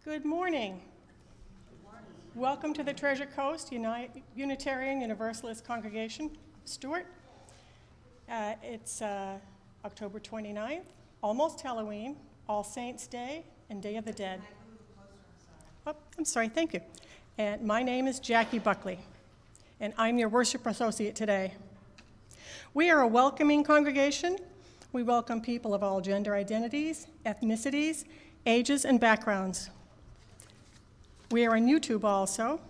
Good morning. Welcome to the Treasure Coast Unitarian Universalist Congregation, Stuart. It's October 29th, almost Halloween, All Saints' Day, and Day of the Dead. Oh, I'm sorry, thank you. And my name is Jackie Buckley, and I'm your worship associate today. We are a welcoming congregation. We welcome people of all gender identities, ethnicities, ages, and backgrounds. We are on YouTube also,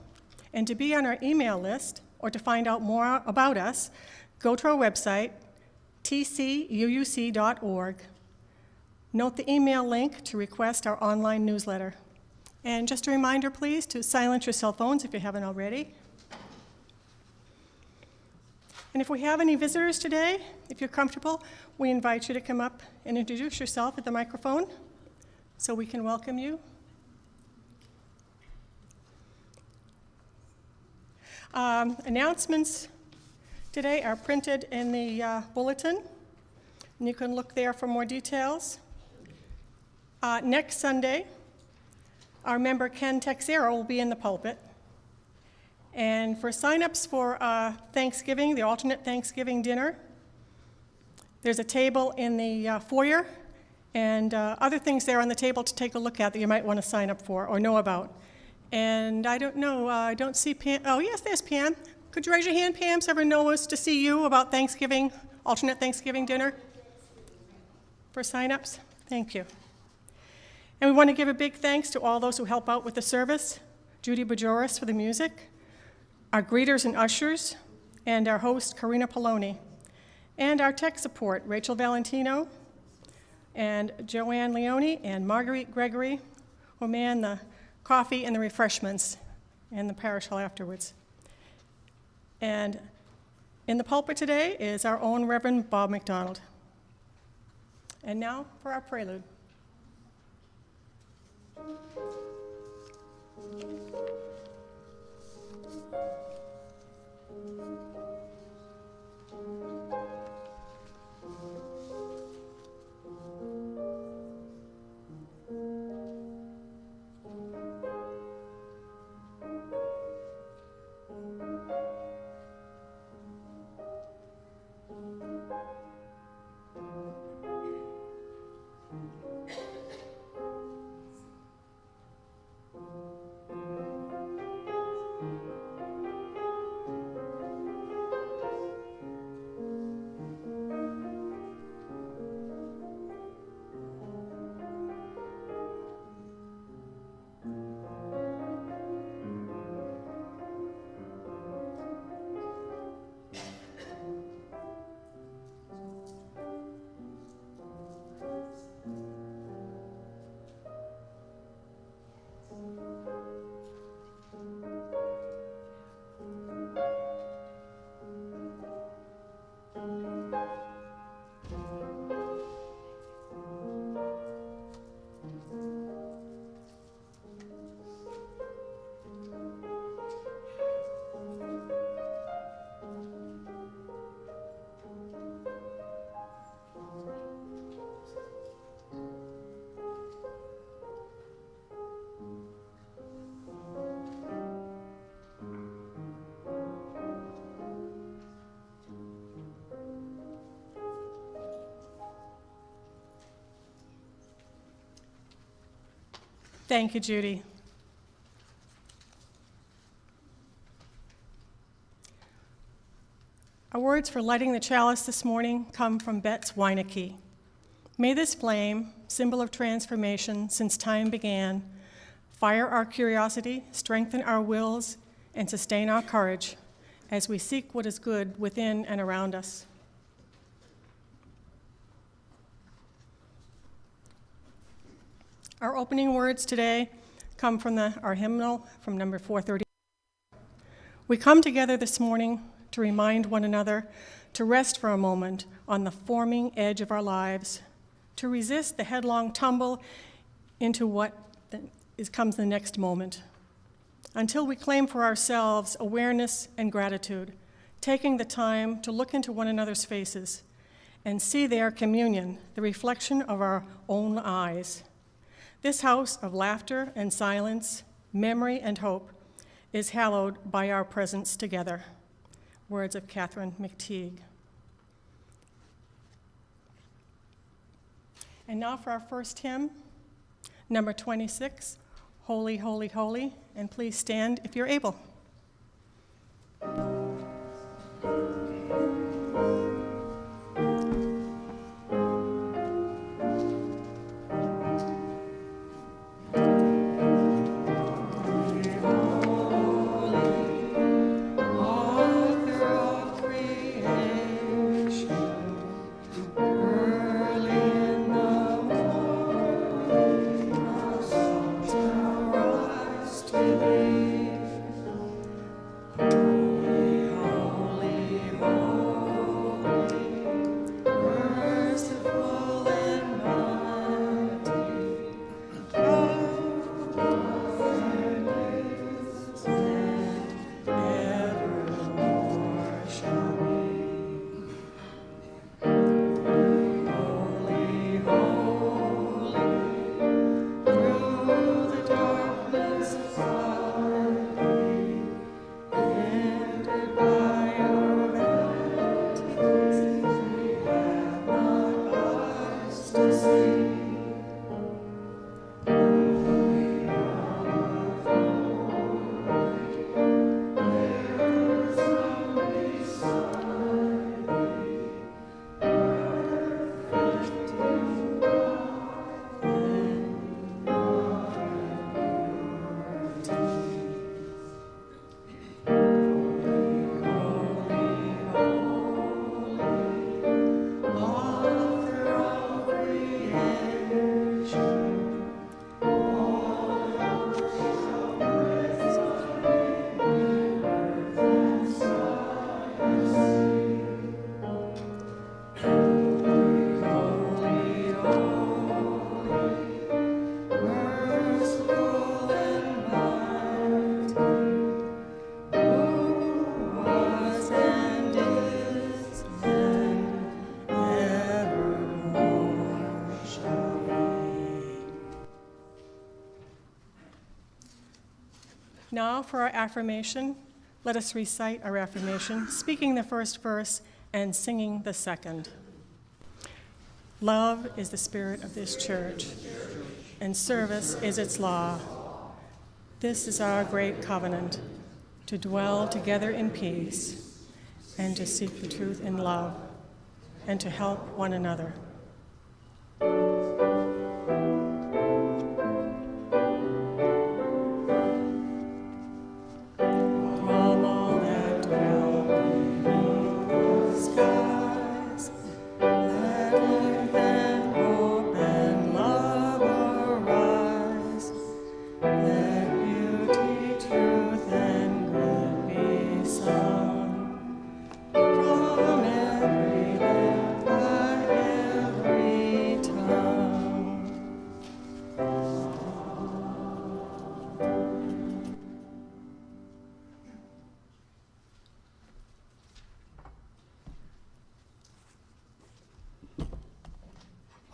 and to be on our email list or to find out more about us, go to our website, tcuuc.org. Note the email link to request our online newsletter. And just a reminder, please, to silence your cell phones if you haven't already. And if we have any visitors today, if you're comfortable, we invite you to come up and introduce yourself at the microphone so we can welcome you. Announcements today are printed in the bulletin, and you can look there for more details. Next Sunday, our member Ken Texera will be in the pulpit. And for sign-ups for Thanksgiving, the alternate Thanksgiving dinner, there's a table in the foyer and other things there on the table to take a look at that you might want to sign up for or know about. And I don't know, I don't see Pam. Oh, yes, there's Pam. Could you raise your hand, Pam, so everyone knows to see you about Thanksgiving, alternate Thanksgiving dinner? For sign-ups? Thank you. And we want to give a big thanks to all those who help out with the service, Judy Bajoris for the music, our greeters and ushers, and our host, Karina Poloni, and our tech support, Rachel Valentino, and Joanne Leone, and Marguerite Gregory, who man the coffee and the refreshments and the parish hall afterwards. And in the pulpit today is our own Rev Bob MacDonald. And now for our prelude. Thank you, Judy. Our words for lighting the chalice this morning come from Betts Weineke. May this flame, symbol of transformation since time began, fire our curiosity, strengthen our wills, and sustain our courage as we seek what is good within and around us. Our opening words today come from our hymnal from number 430. We come together this morning to remind one another to rest for a moment on the forming edge of our lives, to resist the headlong tumble into what comes the next moment, until we claim for ourselves awareness and gratitude, taking the time to look into one another's faces and see their communion, the reflection of our own eyes. This house of laughter and silence, memory and hope, is hallowed by our presence together. Words of Catherine McTeague. And now for our first hymn, number 26, Holy, Holy, Holy, and please stand if you're able. Now for our affirmation, let us recite our affirmation, speaking the first verse and singing the second. Love is the spirit of this church, and service is its law. This is our great covenant, to dwell together in peace, and to seek the truth in love, and to help one another.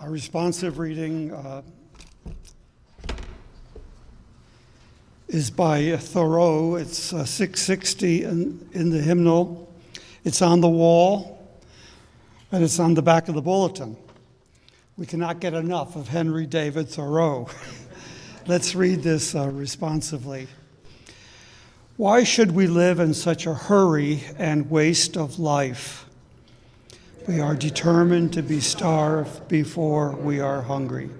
Our responsive reading is by Thoreau. It's 660 in the hymnal. It's on the wall, and it's on the back of the bulletin. We cannot get enough of Henry David Thoreau. Let's read this responsively. Why should we live in such a hurry and waste of life? We are determined to be starved before we are hungry.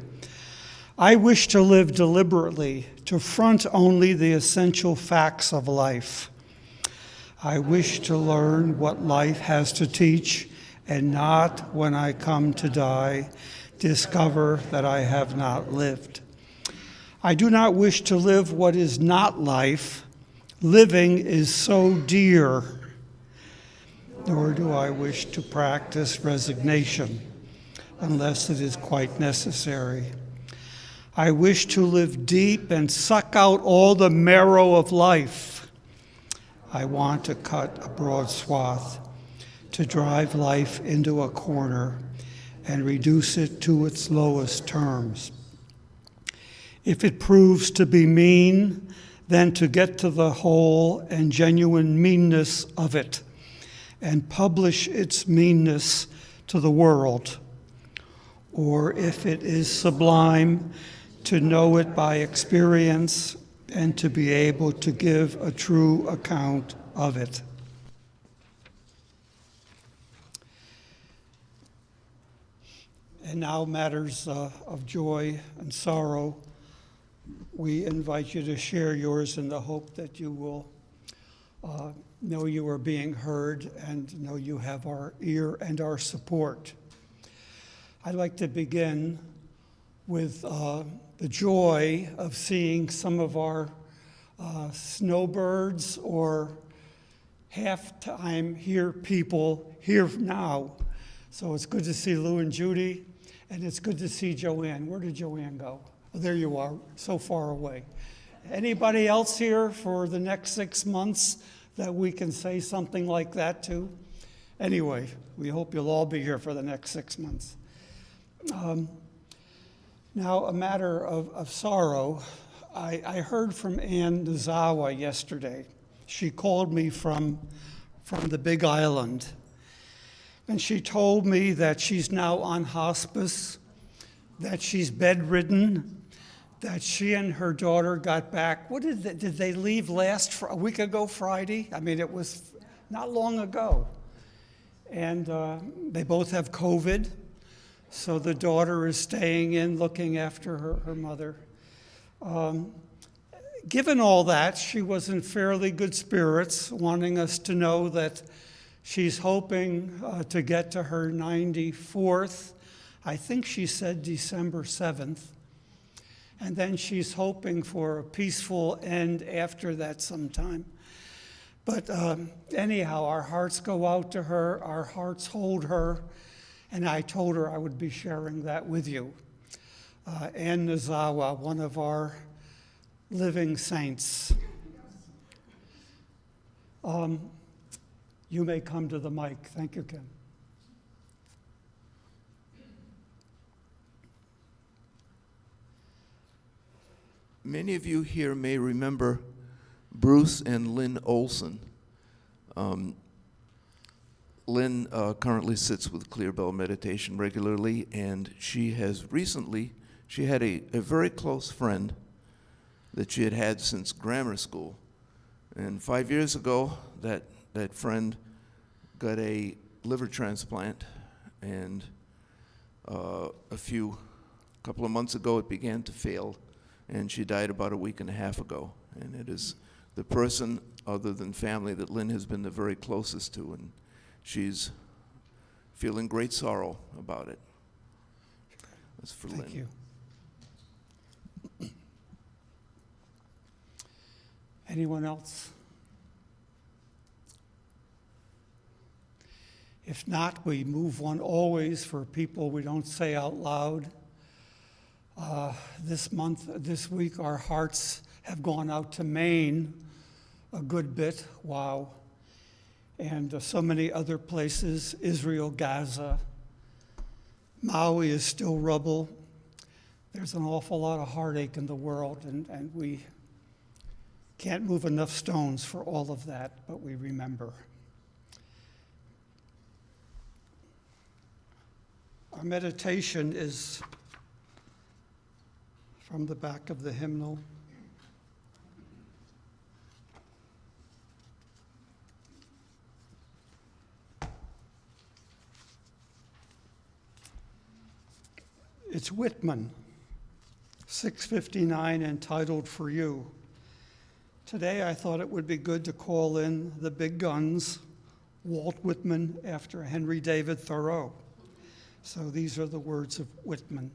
I wish to live deliberately, to front only the essential facts of life. I wish to learn what life has to teach, and not, when I come to die, discover that I have not lived. I do not wish to live what is not life. Living is so dear. Nor do I wish to practice resignation, unless it is quite necessary. I wish to live deep and suck out all the marrow of life. I want to cut a broad swath, to drive life into a corner and reduce it to its lowest terms. If it proves to be mean, then to get to the whole and genuine meanness of it and publish its meanness to the world. Or if it is sublime, to know it by experience and to be able to give a true account of it. And now matters of joy and sorrow. We invite you to share yours in the hope that you will know you are being heard and know you have our ear and our support. I'd like to begin with the joy of seeing some of our snowbirds or half-time here people here now. So it's good to see Lou and Judy, and it's good to see Joanne. Where did Joanne go? Oh, there you are, so far away. Anybody else here for the next 6 months that we can say something like that to? Anyway, we hope you'll all be here for the next 6 months. Now, a matter of sorrow. I heard from Ann Nizawa yesterday. She called me from the Big Island. And she told me that she's now on hospice, that she's bedridden, that she and her daughter got back. Did they leave a week ago Friday? I mean, it was not long ago. And they both have COVID. So the daughter is staying in, looking after her mother. Given all that, she was in fairly good spirits, wanting us to know that she's hoping to get to her 94th. I think she said December 7th. And then she's hoping for a peaceful end after that sometime. But anyhow, our hearts go out to her, our hearts hold her, and I told her I would be sharing that with you. Ann Nizawa, one of our living saints. You may come to the mic. Thank you, Ken. Many of you here may remember Bruce and Lynn Olson. Lynn currently sits with Clear Bell Meditation regularly, and she had a very close friend that she had had since grammar school. And 5 years ago, that friend got a liver transplant, and a couple of months ago it began to fail, and she died about a week and a half ago. And it is the person other than family that Lynn has been the very closest to, and she's feeling great sorrow about it. That's for Lynn. Thank you. Anyone else? If not, we move on always for people we don't say out loud. This week, our hearts have gone out to Maine a good bit. Wow. And so many other places, Israel, Gaza. Maui is still rubble. There's an awful lot of heartache in the world, and we can't move enough stones for all of that, but we remember. Our meditation is from the back of the hymnal. It's Whitman, 659, entitled For You. Today I thought it would be good to call in the big guns, Walt Whitman after Henry David Thoreau. So these are the words of Whitman.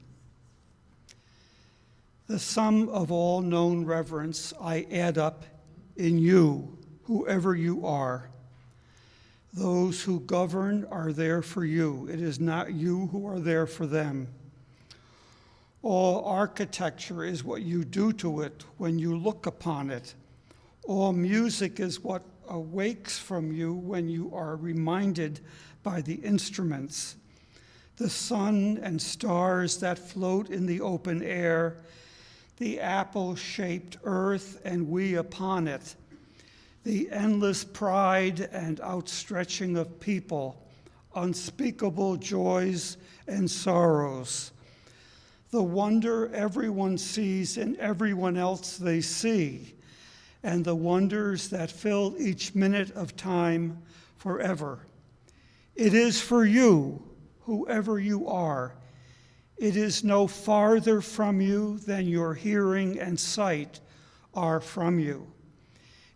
The sum of all known reverence I add up in you, whoever you are. Those who govern are there for you. It is not you who are there for them. All architecture is what you do to it when you look upon it. All music is what awakes from you when you are reminded by the instruments. The sun and stars that float in the open air, the apple-shaped earth and we upon it, the endless pride and outstretching of people, unspeakable joys and sorrows, the wonder everyone sees in everyone else they see, and the wonders that fill each minute of time forever. It is for you, whoever you are. It is no farther from you than your hearing and sight are from you.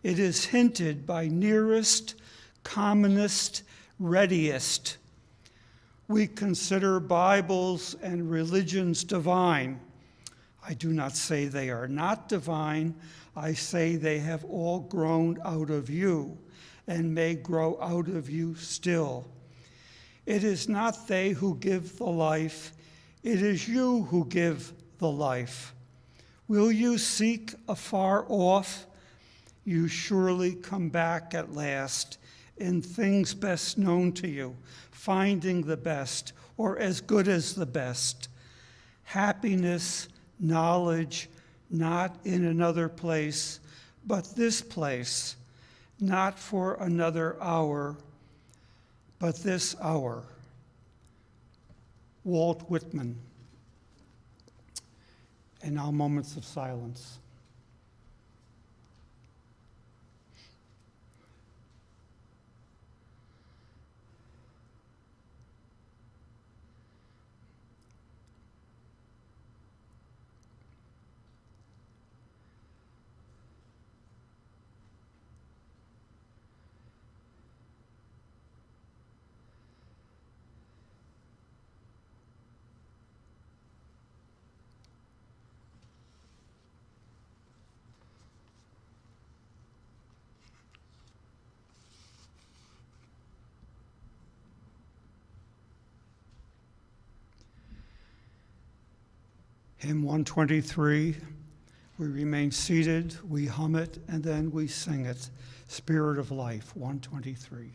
It is hinted by nearest, commonest, readiest. We consider Bibles and religions divine. I do not say they are not divine. I say they have all grown out of you and may grow out of you still. It is not they who give the life, it is you who give the life. Will you seek afar off? You surely come back at last in things best known to you, finding the best or as good as the best. Happiness, knowledge, not in another place, but this place, not for another hour, but this hour. Walt Whitman. And now moments of silence. Hymn 123, we remain seated, we hum it, and then we sing it. Spirit of Life, 123.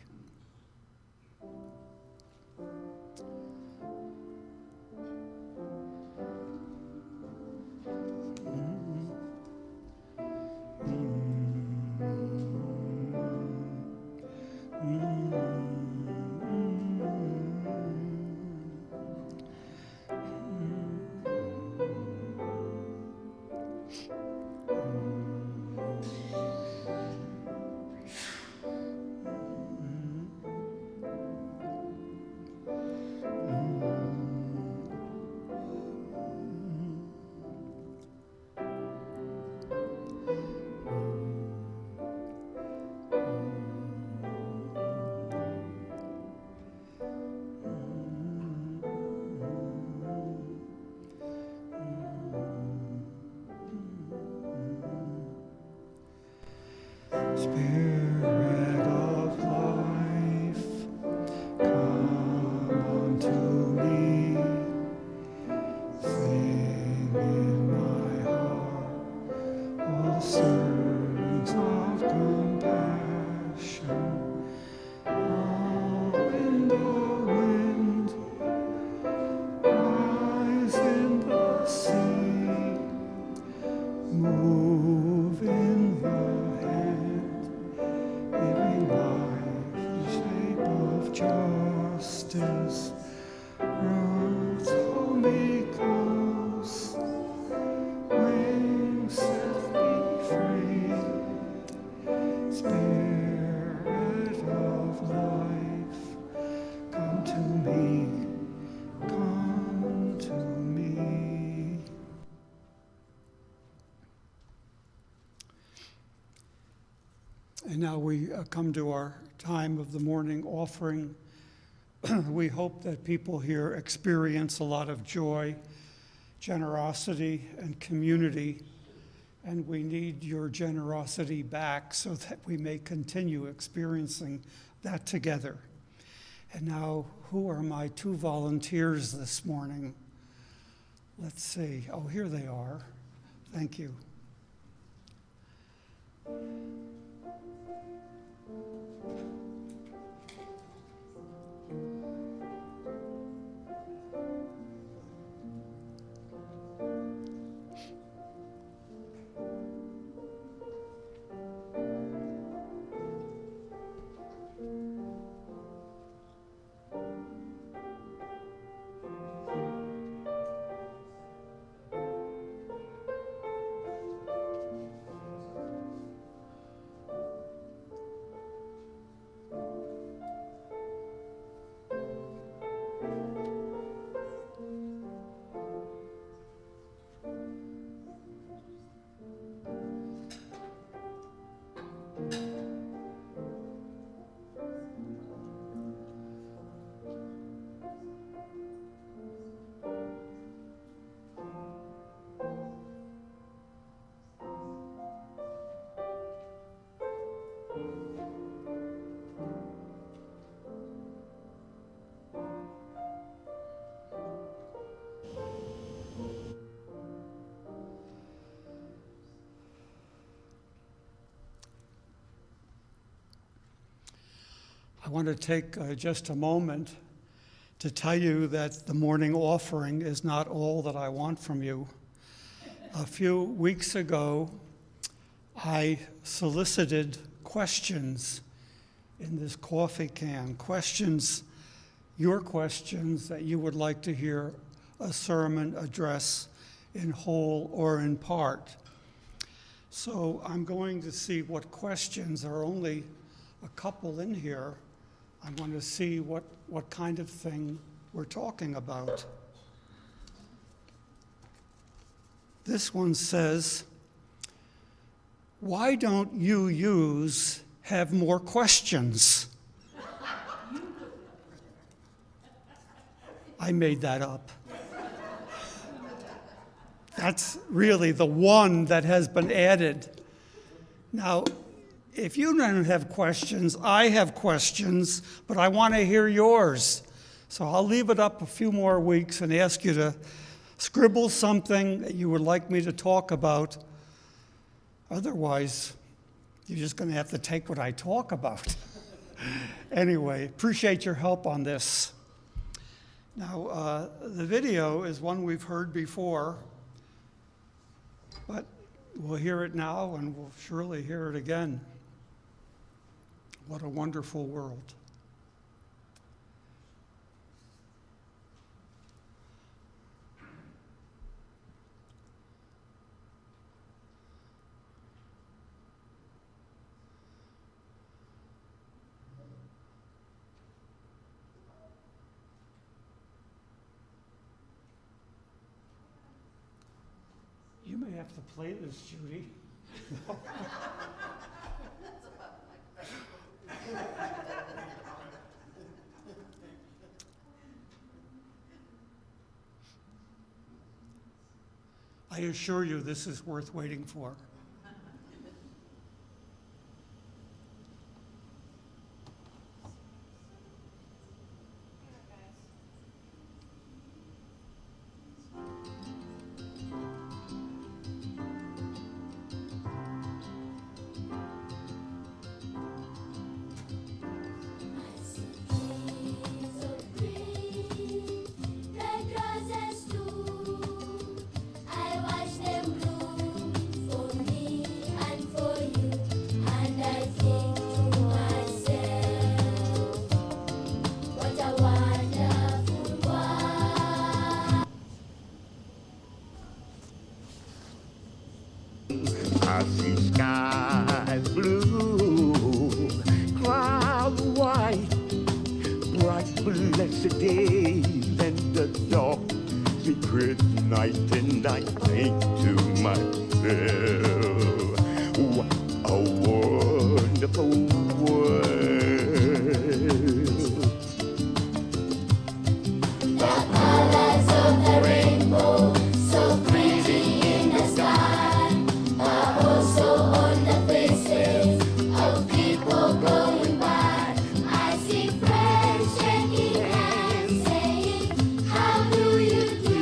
Spirit of life, come unto me. Sing in my heart all songs of compassion. All in the wind, rise in the sea, move in the living life, the shape of justice, roots hold me close, wings set me free. Spirit of life, come to me, come to me. And now we come to our time of the morning offering. We hope that people here experience a lot of joy, generosity, and community, and we need your generosity back so that we may continue experiencing that together. And now, who are my two volunteers this morning? Let's see. Oh, here they are. Thank you. I want to take just a moment to tell you that the morning offering is not all that I want from you. A few weeks ago, I solicited questions in this coffee can, your questions that you would like to hear a sermon address in whole or in part. So I'm going to see what questions, there are only a couple in here. I'm going to see what kind of thing we're talking about. This one says, why don't you use have more questions? I made that up. That's really the one that has been added. Now, if you don't have questions, I have questions, but I want to hear yours. So I'll leave it up a few more weeks and ask you to scribble something that you would like me to talk about. Otherwise, you're just going to have to take what I talk about. Anyway, appreciate your help on this. Now, the video is one we've heard before, but we'll hear it now and we'll surely hear it again. What a wonderful world. You may have to play this, Judy. I assure you this is worth waiting for. I see skies blue, clouds white, bright blessed days and the dark secret night, and I think to myself, what a wonderful world. The colors of the rainbow, so pretty in the sky, are also on the faces of people going by. I see friends shaking hands, saying, how do you do?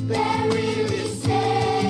They're really saying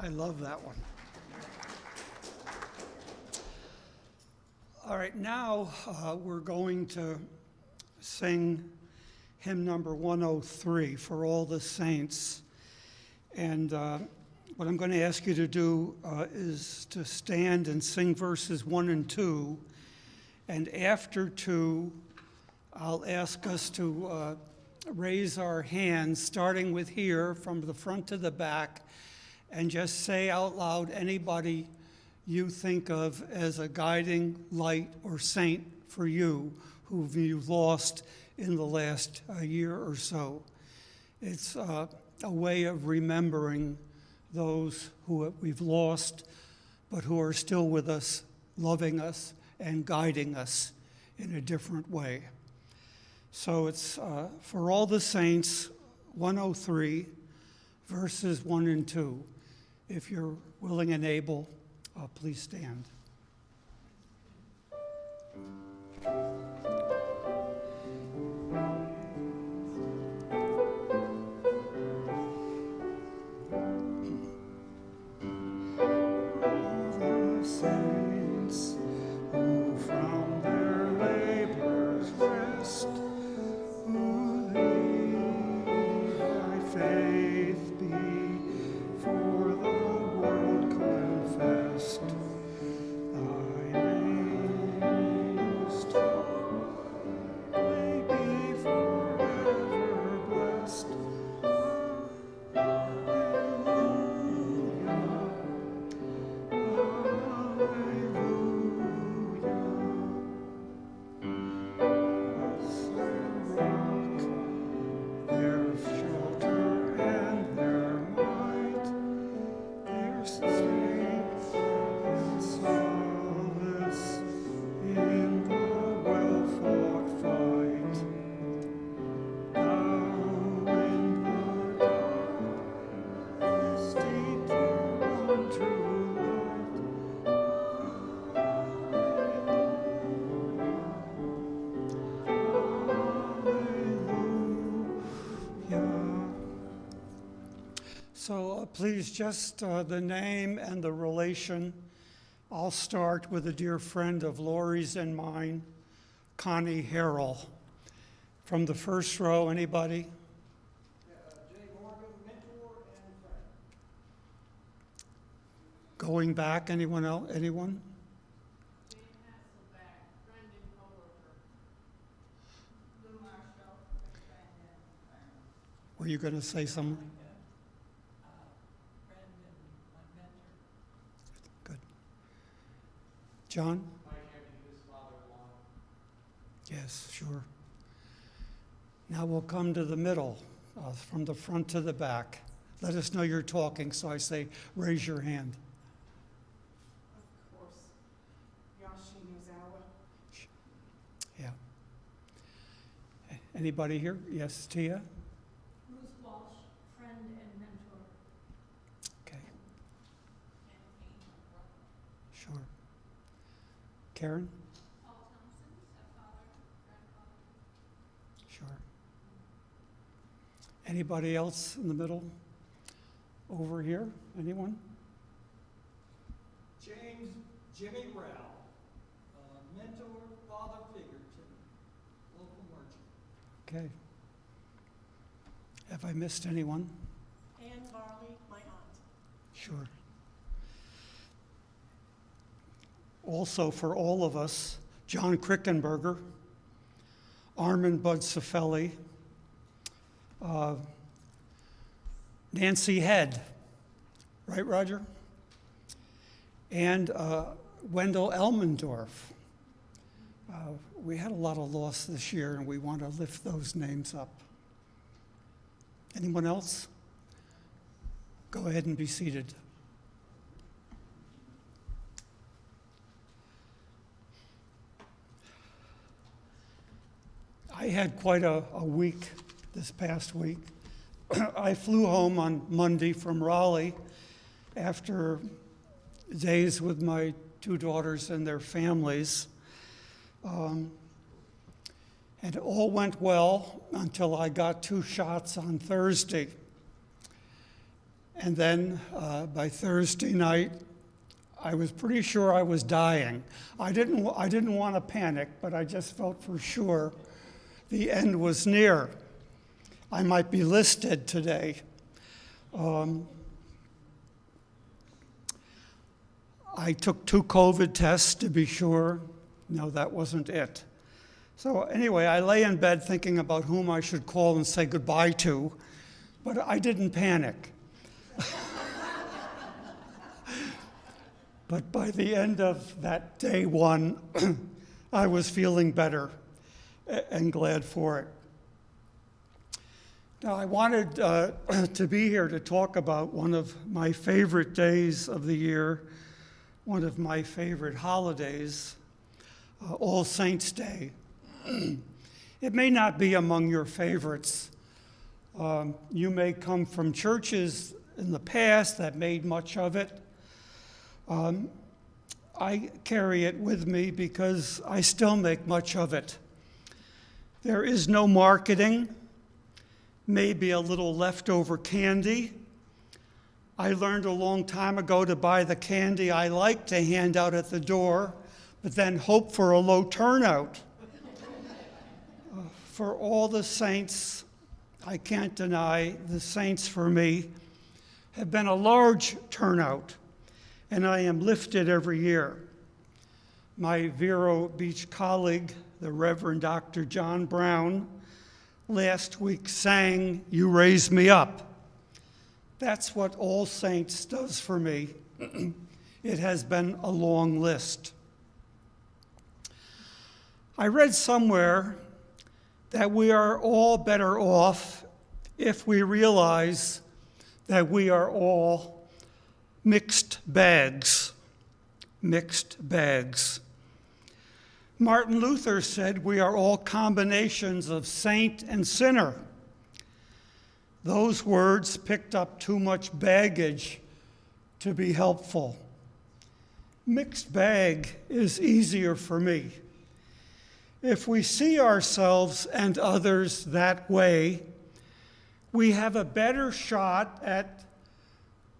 I love that one. All right, now we're going to sing hymn number 103, For All the Saints. And what I'm going to ask you to do is to stand and sing verses 1 and 2. And after 2, I'll ask us to raise our hands, starting with here, from the front to the back, and just say out loud anybody you think of as a guiding light or saint for you who you've lost in the last year or so. It's a way of remembering those who we've lost, but who are still with us, loving us, and guiding us in a different way. So it's For All the Saints, 103, verses 1 and 2. If you're willing and able, please stand. So please, just the name and the relation. I'll start with a dear friend of Lori's and mine, Connie Harrell. From the first row, anybody? Jay Morgan, mentor and friend. Going back, anyone else? Anyone? Jane Hasselback, friend and coworker. Lou Marshall, friend and friend. Were you going to say something? Friend and my mentor. Good. John? Mike Hammond, his father-in-law. Yes, sure. Now we'll come to the middle, from the front to the back. Let us know you're talking, so I say, raise your hand. Of course, Yoshi Nozawa. Yeah. Anybody here? Yes, Tia? Ruth Walsh, friend and mentor. Okay, And Kane, my brother. sure. Karen? Paul Thompson, stepfather, grandfather. Sure. Anybody else in the middle? Over here? Anyone? James Jimmy Rowell, mentor, father figure to me, local merchant. Okay. Have I missed anyone? Ann Varley, my aunt. Sure. Also, for all of us, John Krickenberger, Armin Bud Cifelli, Nancy Head, right, Roger? And Wendell Elmendorf. We had a lot of loss this year, and we want to lift those names up. Anyone else? Go ahead and be seated. I had quite a week this past week. I flew home on Monday from Raleigh after days with my two daughters and their families. And it all went well until I got 2 shots on Thursday. And then by Thursday night, I was pretty sure I was dying. I didn't want to panic, but I just felt for sure the end was near. I might be listed today. I took 2 COVID tests to be sure. No, that wasn't it. So anyway, I lay in bed thinking about whom I should call and say goodbye to, but I didn't panic. But by the end of that day 1, I was feeling better and glad for it. Now, I wanted to be here to talk about one of my favorite days of the year, one of my favorite holidays, All Saints' Day. It may not be among your favorites. You may come from churches in the past that made much of it. I carry it with me because I still make much of it. There is no marketing, maybe a little leftover candy. I learned a long time ago to buy the candy I like to hand out at the door, but then hope for a low turnout. For all the saints, I can't deny the saints for me have been a large turnout, and I am lifted every year. My Vero Beach colleague, the Reverend Dr. John Brown, last week sang, "You Raise Me Up." That's what All Saints does for me. It has been a long list. I read somewhere that we are all better off if we realize that we are all mixed bags. Mixed bags. Martin Luther said we are all combinations of saint and sinner. Those words picked up too much baggage to be helpful. Mixed bag is easier for me. If we see ourselves and others that way, we have a better shot at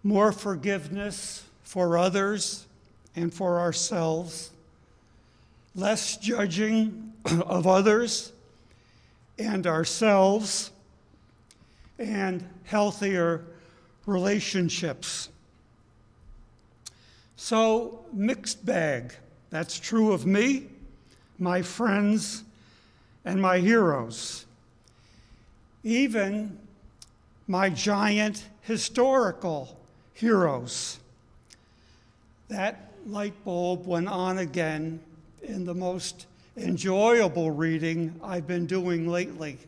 more forgiveness for others and for ourselves, less judging of others and ourselves, and healthier relationships. So, mixed bag. That's true of me, my friends, and my heroes. Even my giant historical heroes. That light bulb went on again in the most enjoyable reading I've been doing lately.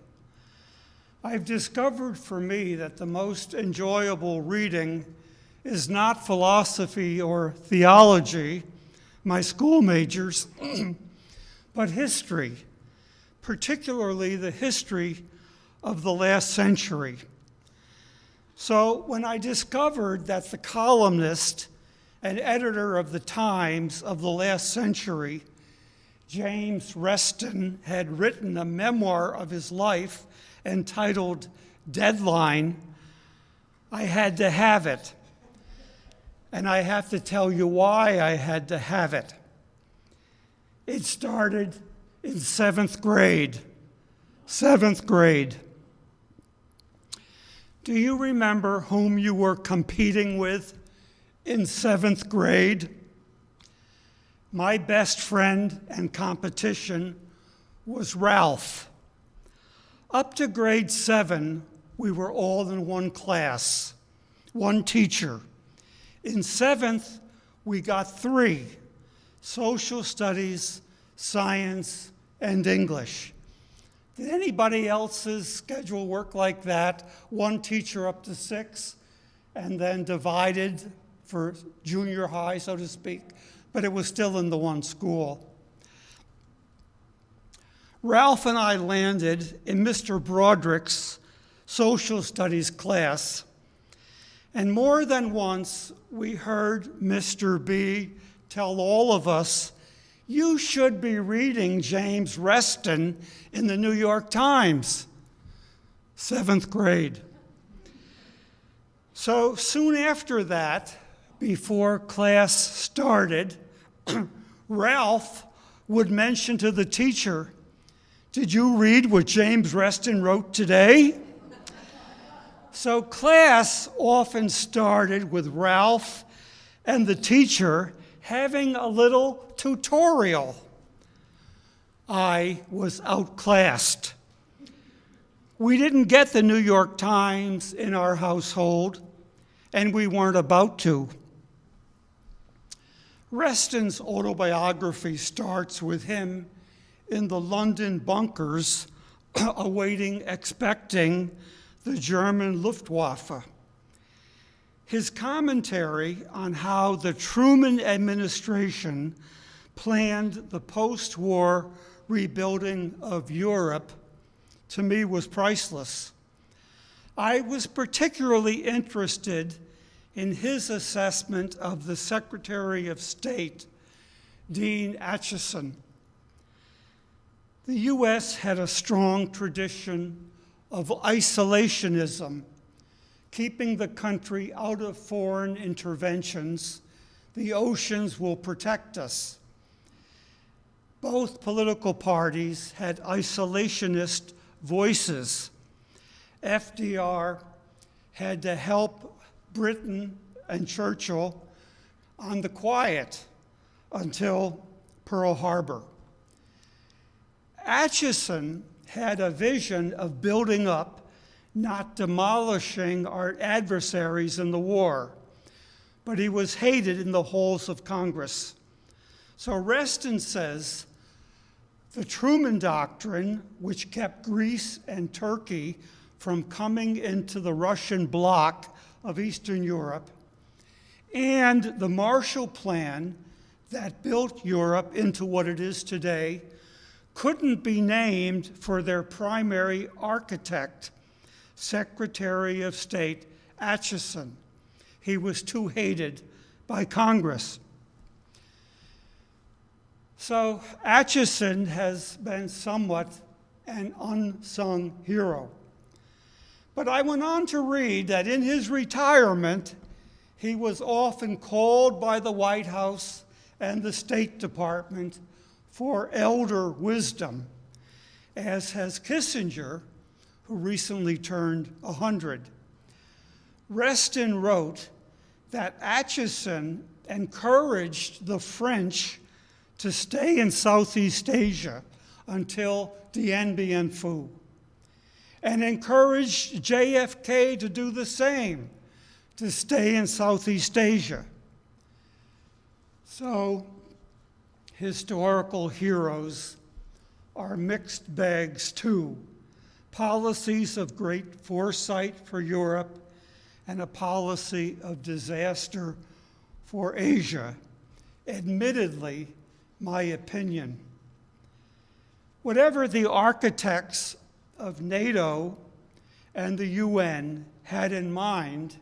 I've discovered for me that the most enjoyable reading is not philosophy or theology, my school majors, but history, particularly the history of the last century. So when I discovered that the columnist and editor of the Times of the last century, James Reston, had written a memoir of his life entitled Deadline, I had to have it. And I have to tell you why I had to have it. It started in 7th grade. 7th grade. Do you remember whom you were competing with in 7th grade? My best friend and competition was Ralph. Up to grade 7, we were all in one class, one teacher. In 7th, we got 3, social studies, science, and English. Did anybody else's schedule work like that? One teacher up to 6, and then divided for junior high, so to speak, but it was still in the one school. Ralph and I landed in Mr. Broderick's social studies class, and more than once we heard Mr. B tell all of us, "You should be reading James Reston in the New York Times." 7th grade. So soon after that, before class started, Ralph would mention to the teacher, "Did you read what James Reston wrote today?" So class often started with Ralph and the teacher having a little tutorial. I was outclassed. We didn't get the New York Times in our household, and we weren't about to. Reston's autobiography starts with him in the London bunkers expecting the German Luftwaffe. His commentary on how the Truman administration planned the post-war rebuilding of Europe, to me, was priceless. I was particularly interested in his assessment of the Secretary of State, Dean Acheson. The U.S. had a strong tradition of isolationism, keeping the country out of foreign interventions. The oceans will protect us. Both political parties had isolationist voices. FDR had to help Britain and Churchill on the quiet until Pearl Harbor. Acheson had a vision of building up, not demolishing our adversaries in the war, but he was hated in the halls of Congress. So Reston says, the Truman Doctrine, which kept Greece and Turkey from coming into the Russian bloc of Eastern Europe, and the Marshall Plan that built Europe into what it is today, couldn't be named for their primary architect, Secretary of State Acheson. He was too hated by Congress. So Acheson has been somewhat an unsung hero. But I went on to read that in his retirement, he was often called by the White House and the State Department for elder wisdom, as has Kissinger, who recently turned 100. Reston wrote that Acheson encouraged the French to stay in Southeast Asia until Dien Bien Phu, and encouraged JFK to do the same, to stay in Southeast Asia. So, historical heroes are mixed bags too. Policies of great foresight for Europe and a policy of disaster for Asia. Admittedly, my opinion. Whatever the architects of NATO and the UN had in mind,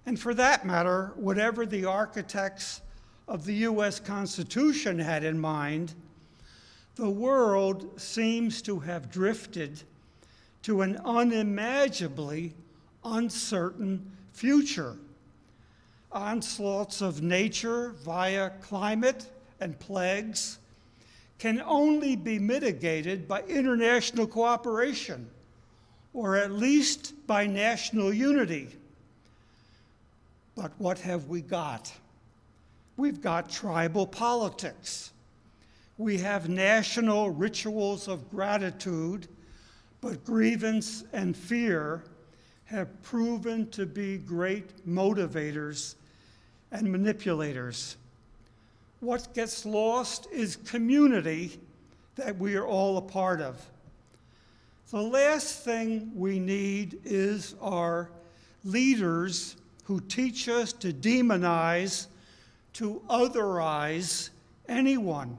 and for that matter, whatever the architects of the U.S. Constitution had in mind, the world seems to have drifted to an unimaginably uncertain future. Onslaughts of nature via climate and plagues can only be mitigated by international cooperation, or at least by national unity. But what have we got? We've got tribal politics. We have national rituals of gratitude, but grievance and fear have proven to be great motivators and manipulators. What gets lost is community that we are all a part of. The last thing we need is our leaders who teach us to demonize, to otherize anyone.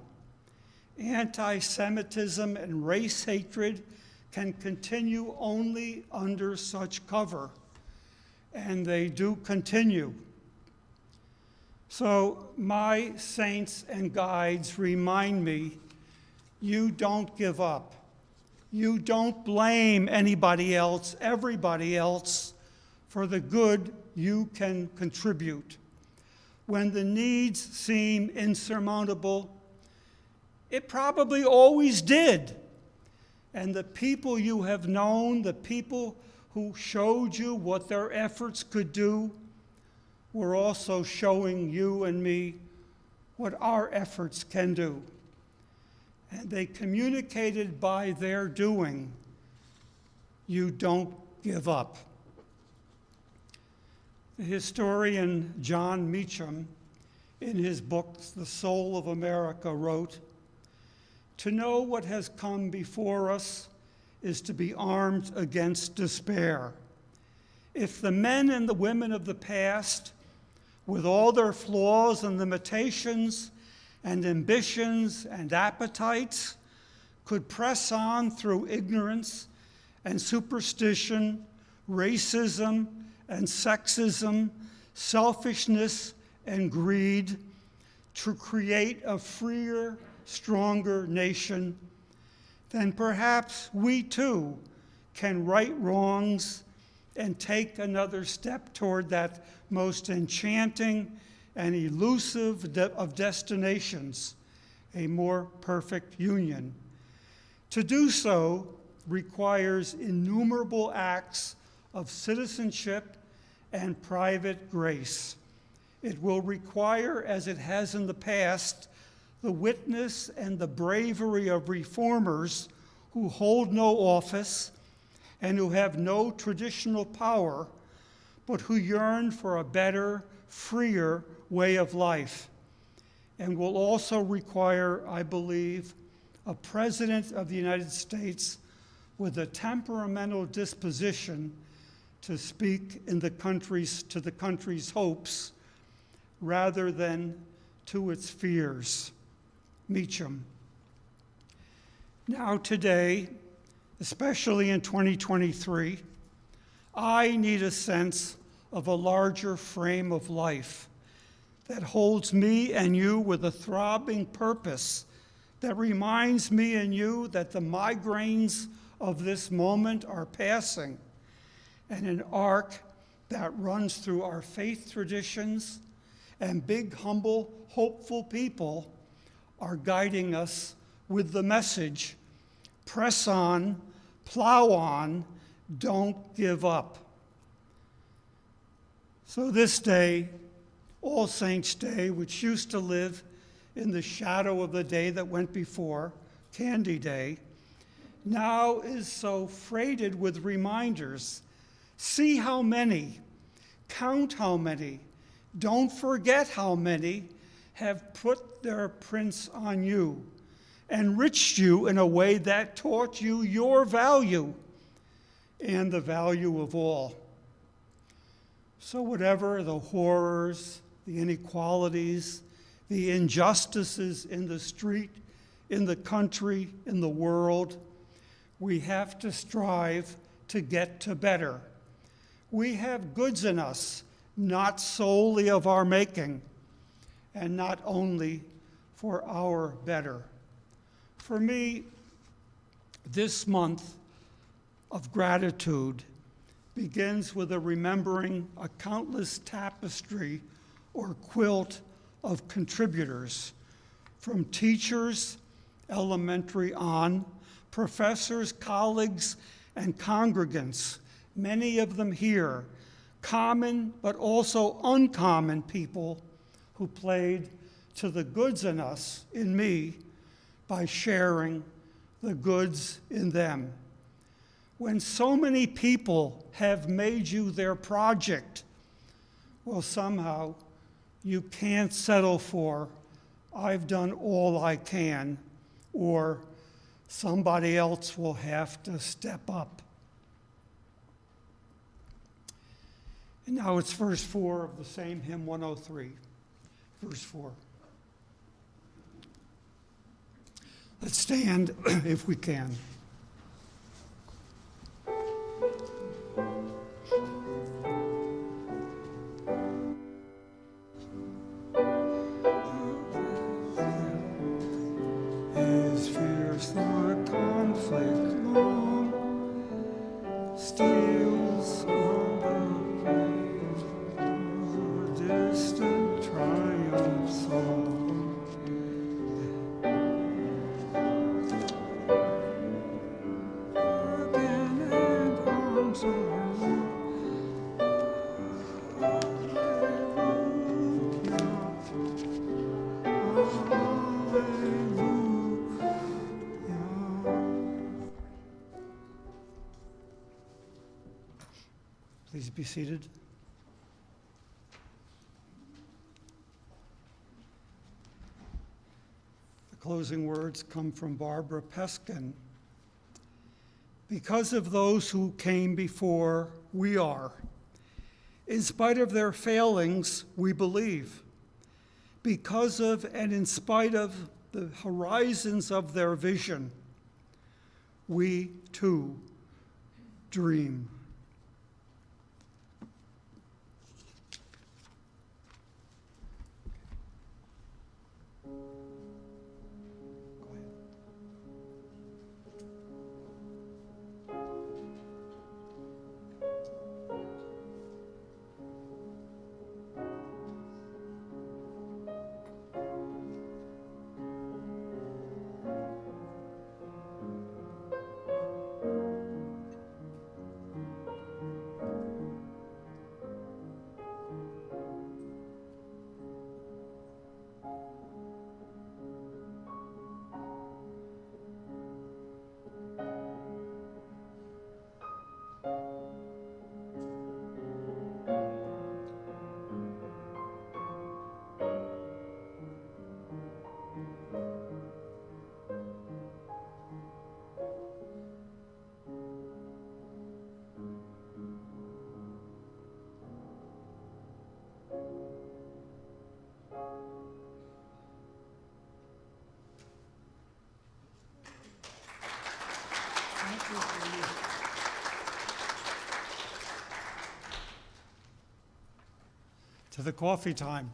Anti-Semitism and race hatred can continue only under such cover, and they do continue. So my saints and guides remind me, you don't give up. You don't blame anybody else, everybody else, for the good you can contribute. When the needs seem insurmountable, it probably always did. And the people you have known, the people who showed you what their efforts could do, were also showing you and me what our efforts can do. And they communicated by their doing, you don't give up. The historian John Meacham, in his book, The Soul of America, wrote, "To know what has come before us is to be armed against despair. If the men and the women of the past, with all their flaws and limitations and ambitions and appetites, could press on through ignorance and superstition, racism and sexism, selfishness and greed, to create a freer, stronger nation, then perhaps we too can right wrongs and take another step toward that most enchanting and elusive of destinations, a more perfect union. To do so requires innumerable acts of citizenship and private grace. It will require, as it has in the past, the witness and the bravery of reformers who hold no office and who have no traditional power, but who yearn for a better, freer way of life, and will also require, I believe, a President of the United States with a temperamental disposition to speak to the country's hopes rather than to its fears. Meacham. Now today, especially in 2023, I need a sense of a larger frame of life that holds me and you with a throbbing purpose, that reminds me and you that the migraines of this moment are passing, and an arc that runs through our faith traditions and big, humble, hopeful people are guiding us with the message, press on, plow on, don't give up. So this day, All Saints' Day, which used to live in the shadow of the day that went before, Candy Day, now is so freighted with reminders. See how many, count how many, don't forget how many have put their prints on you, enriched you in a way that taught you your value and the value of all. So whatever the horrors, the inequalities, the injustices in the street, in the country, in the world, we have to strive to get to better. We have goods in us, not solely of our making, and not only for our better. For me, this month of gratitude begins with a remembering a countless tapestry or quilt of contributors, from teachers, elementary on, professors, colleagues, and congregants, many of them here, common but also uncommon people who played to the goods in us, in me, by sharing the goods in them. When so many people have made you their project, well, somehow you can't settle for, I've done all I can, or somebody else will have to step up. And now it's verse 4 of the same hymn 103, verse 4. Let's stand if we can. His fierce the conflict long steals on the Please be seated. The closing words come from Barbara Peskin. Because of those who came before, we are. In spite of their failings, we believe. Because of and in spite of the horizons of their vision, we too dream. To the coffee time.